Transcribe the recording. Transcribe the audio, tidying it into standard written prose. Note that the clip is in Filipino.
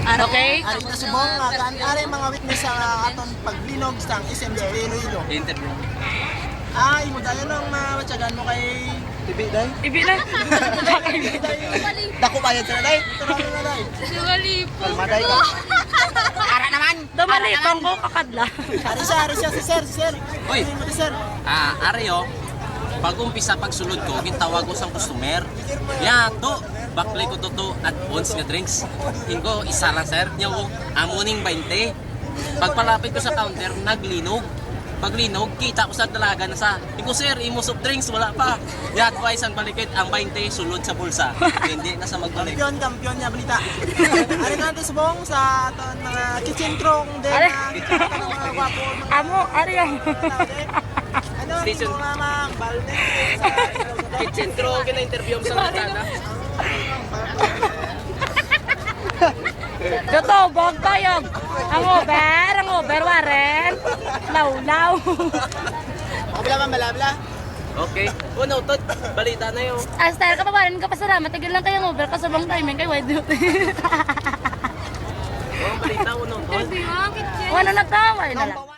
Okay? Ari na subong ari mga witness sa aton paglinog sang SMCP Iloilo. Interview. Imo dayon nang matyagan mo kay Tibi day. Ibi na. Dako bayad sa day. Turang na day. Siwalipo. Kalmaday ka. Ara naman. Dumalipang ko kakadla. Ari siya si sir. Oy. Imo di sir. Areo, pag umpisa pagsulod ko, gintawag ko sa customer. Ya, to, baklay ko to advance nga drinks. Hingo, isa lang sir. Niya ko, amuning 20. Pagpalapit ko sa counter, naglinog. Paglinog, kita ko sa dalaga na sa, hingo sir, imo soft drinks, wala pa. Ya, advice ang balikit, ang 20 sulod sa bulsa. Hindi na sa magbalik. Kampiyon niya balita. Ari natin subong sa aton mga kitchen crew din Ari. mga gwapo. Amo, ari ang. Ano Station. mga mang balde sa Kitchen crew, kina-interview mo sa Latana. Dito, bog bayog. Ang over waren. Law. Kabila man balabla. Okay. Uno, tot, balita na yun. Astar ka pa ba rin ka pasalamat. Tigil lang kayong over kasi bang timing kay wide duty. Balita, uno, tot. Interview ang kitchen. Wala na taway na lang.